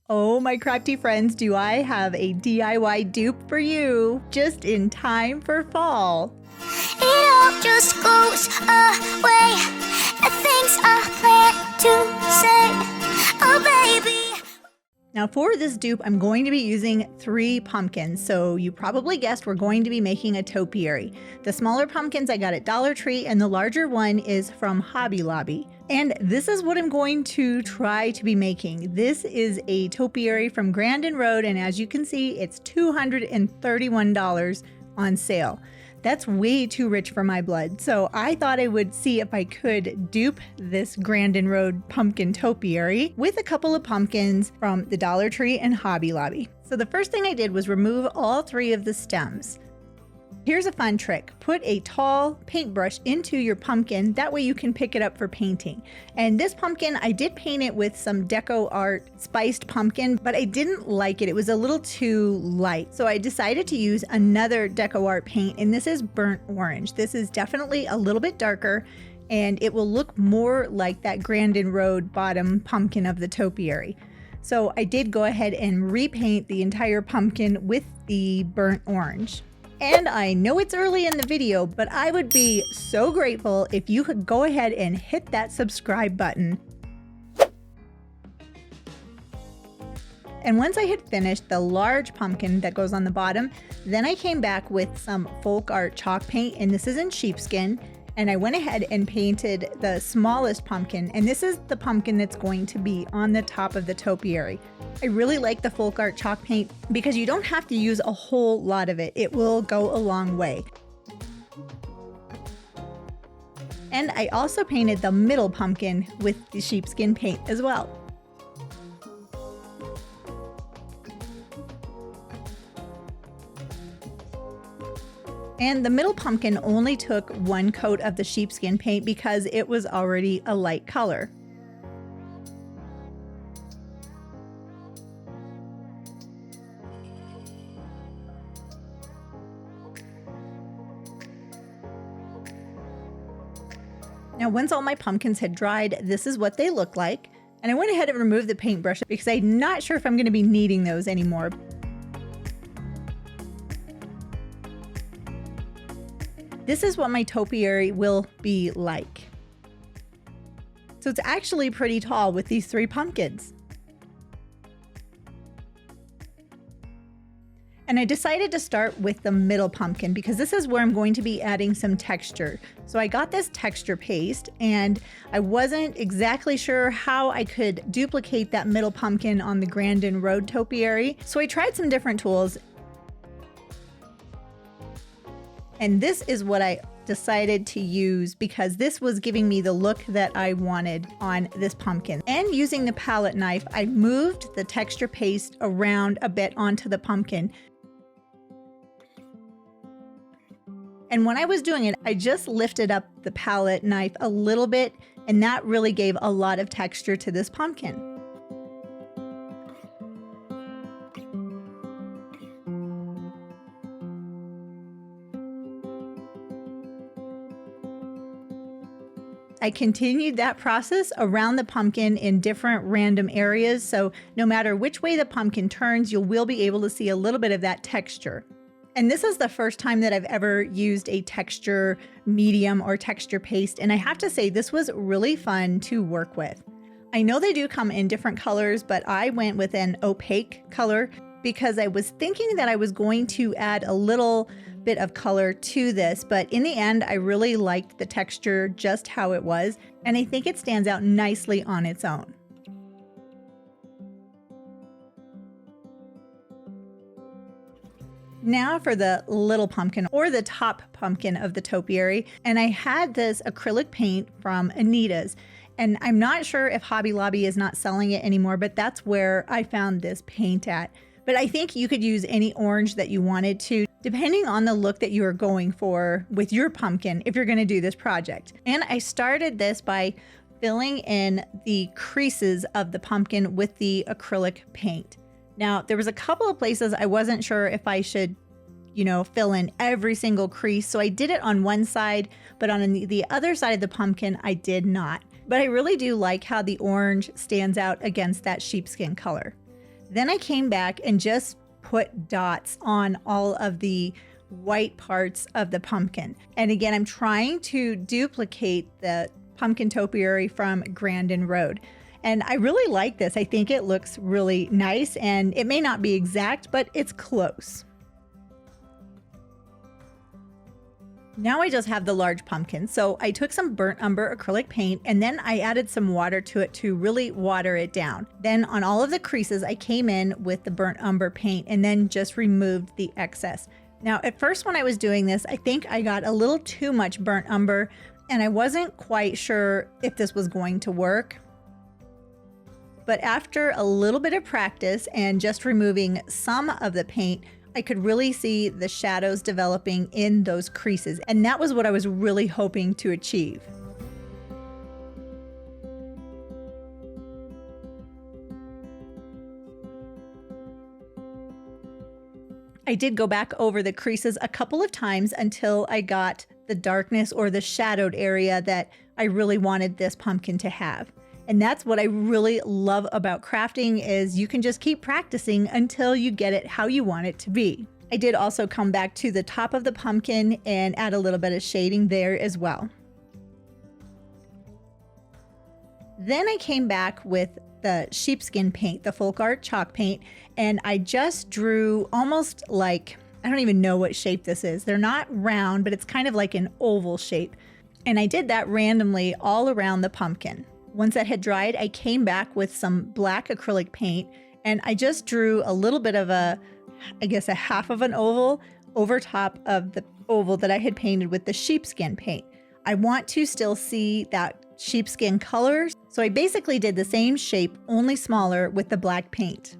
Oh, my crafty friends, do I have a DIY dupe for you, just in time for fall. It all just goes away. The things I plan to say, oh baby. Now for this dupe, I'm going to be using 3 pumpkins. So you probably guessed we're going to be making a topiary. The smaller pumpkins I got at Dollar Tree and the larger one is from Hobby Lobby. And this is what I'm going to try to be making. This is a topiary from Grandin Road, and as you can see, it's $231 on sale. That's way too rich for my blood, so I thought I would see if I could dupe this Grandin Road pumpkin topiary with a couple of pumpkins from the Dollar Tree and Hobby Lobby. So the first thing I did was remove all 3 of the stems. Here's a fun trick. Put a tall paintbrush into your pumpkin, that way you can pick it up for painting. And this pumpkin, I did paint it with some Deco Art Spiced Pumpkin, but I didn't like it. It was a little too light. So I decided to use another Deco Art paint, and this is Burnt Orange. This is definitely a little bit darker, and it will look more like that Grandin Road bottom pumpkin of the topiary. So I did go ahead and repaint the entire pumpkin with the Burnt Orange. And I know it's early in the video, but I would be so grateful if you could go ahead and hit that subscribe button. And once I had finished the large pumpkin that goes on the bottom, then I came back with some folk art chalk paint, and this is in sheepskin. And I went ahead and painted the smallest pumpkin, and this is the pumpkin that's going to be on the top of the topiary. I really like the folk art chalk paint because you don't have to use a whole lot of it. It will go a long way. And I also painted the middle pumpkin with the sheepskin paint as well. And the middle pumpkin only took 1 coat of the sheepskin paint because it was already a light color. Now, once all my pumpkins had dried, this is what they look like. And I went ahead and removed the paintbrush because I'm not sure if I'm going to be needing those anymore. This is what my topiary will be like. So it's actually pretty tall with these 3 pumpkins. And I decided to start with the middle pumpkin because this is where I'm going to be adding some texture. So I got this texture paste, and I wasn't exactly sure how I could duplicate that middle pumpkin on the Grandin Road topiary. So I tried some different tools. And this is what I decided to use because this was giving me the look that I wanted on this pumpkin. And using the palette knife, I moved the texture paste around a bit onto the pumpkin. And when I was doing it, I just lifted up the palette knife a little bit, and that really gave a lot of texture to this pumpkin. I continued that process around the pumpkin in different random areas, so no matter which way the pumpkin turns, you will be able to see a little bit of that texture. And this is the first time that I've ever used a texture medium or texture paste, and I have to say this was really fun to work with. I know they do come in different colors, but I went with an opaque color because I was thinking that I was going to add a little bit of color to this, but in the end I really liked the texture just how it was, and I think it stands out nicely on its own. Now for the little pumpkin, or the top pumpkin of the topiary, and I had this acrylic paint from Anita's, and I'm not sure if Hobby Lobby is not selling it anymore, but that's where I found this paint at. But I think you could use any orange that you wanted to, depending on the look that you are going for with your pumpkin if you're going to do this project. And I started this by filling in the creases of the pumpkin with the acrylic paint. Now, there was a couple of places I wasn't sure if I should, fill in every single crease. So I did it on one side, but on the other side of the pumpkin, I did not. But I really do like how the orange stands out against that sheepskin color. Then I came back and just put dots on all of the white parts of the pumpkin. And again, I'm trying to duplicate the pumpkin topiary from Grandin Road. And I really like this. I think it looks really nice, and it may not be exact, but it's close. Now I just have the large pumpkin. So I took some burnt umber acrylic paint and then I added some water to it to really water it down. Then on all of the creases, I came in with the burnt umber paint and then just removed the excess. Now, at first when I was doing this, I think I got a little too much burnt umber and I wasn't quite sure if this was going to work. But after a little bit of practice and just removing some of the paint, I could really see the shadows developing in those creases. And that was what I was really hoping to achieve. I did go back over the creases a couple of times until I got the darkness or the shadowed area that I really wanted this pumpkin to have. And that's what I really love about crafting is you can just keep practicing until you get it how you want it to be. I did also come back to the top of the pumpkin and add a little bit of shading there as well. Then I came back with the sheepskin paint, the folk art chalk paint, and I just drew almost like, I don't even know what shape this is. They're not round, but it's kind of like an oval shape. And I did that randomly all around the pumpkin. Once that had dried, I came back with some black acrylic paint and I just drew a little bit of a half of an oval over top of the oval that I had painted with the sheepskin paint. I want to still see that sheepskin color, so I basically did the same shape, only smaller with the black paint.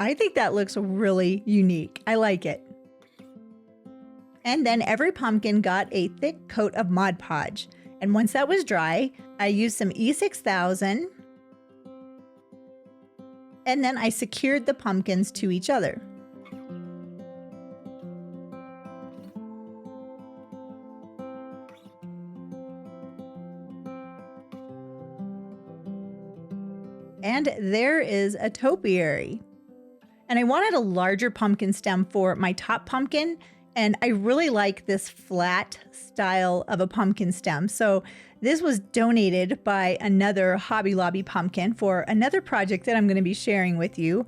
I think that looks really unique. I like it. And then every pumpkin got a thick coat of Mod Podge. And once that was dry, I used some E6000 and then I secured the pumpkins to each other. And there is a topiary. And I wanted a larger pumpkin stem for my top pumpkin, and I really like this flat style of a pumpkin stem. So this was donated by another Hobby Lobby pumpkin for another project that I'm going to be sharing with you.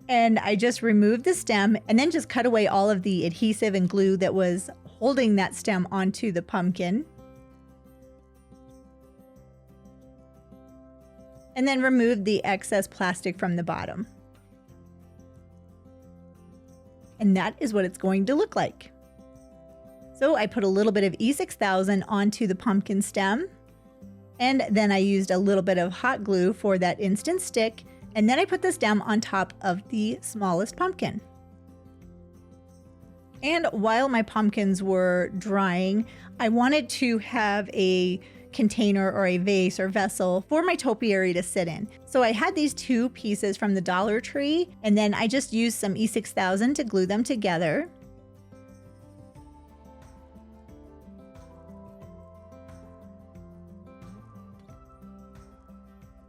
And I just removed the stem and then just cut away all of the adhesive and glue that was holding that stem onto the pumpkin. And then removed the excess plastic from the bottom. And that is what it's going to look like. So I put a little bit of E6000 onto the pumpkin stem, and then I used a little bit of hot glue for that instant stick, and then I put the stem on top of the smallest pumpkin. And while my pumpkins were drying, I wanted to have a container or a vase or vessel for my topiary to sit in. So I had these two pieces from the Dollar Tree, and then I just used some E6000 to glue them together.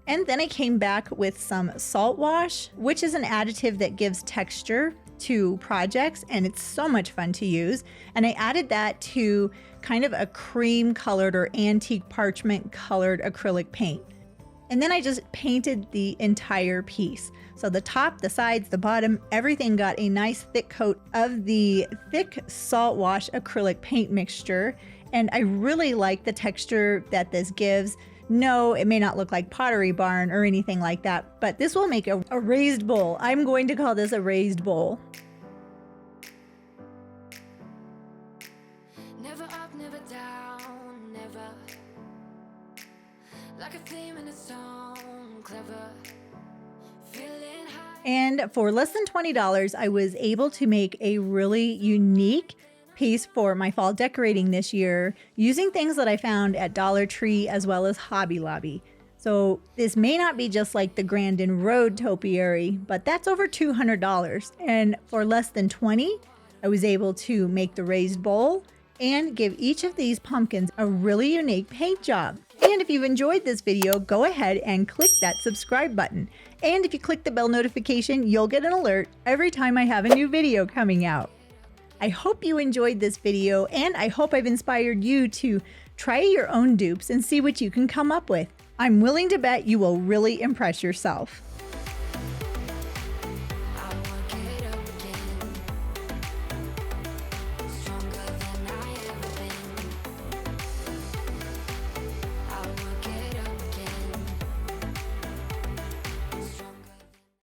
And then I came back with some salt wash, which is an additive that gives texture to projects, and it's so much fun to use. And I added that to kind of a cream colored or antique parchment colored acrylic paint. And then I just painted the entire piece. So the top, the sides, the bottom, everything got a nice thick coat of the thick salt wash acrylic paint mixture. And I really like the texture that this gives. No, it may not look like Pottery Barn or anything like that, but this will make a raised bowl. I'm going to call this a raised bowl. Never up, never down, never. Like a theme in a song, clever. Feeling high. And for less than $20, I was able to make a really unique piece for my fall decorating this year using things that I found at Dollar Tree as well as Hobby Lobby. So this may not be just like the Grandin Road topiary, but that's over $200. And for less than $20, I was able to make the raised bowl and give each of these pumpkins a really unique paint job. And if you've enjoyed this video, go ahead and click that subscribe button. And if you click the bell notification, you'll get an alert every time I have a new video coming out. I hope you enjoyed this video, and I hope I've inspired you to try your own dupes and see what you can come up with. I'm willing to bet you will really impress yourself.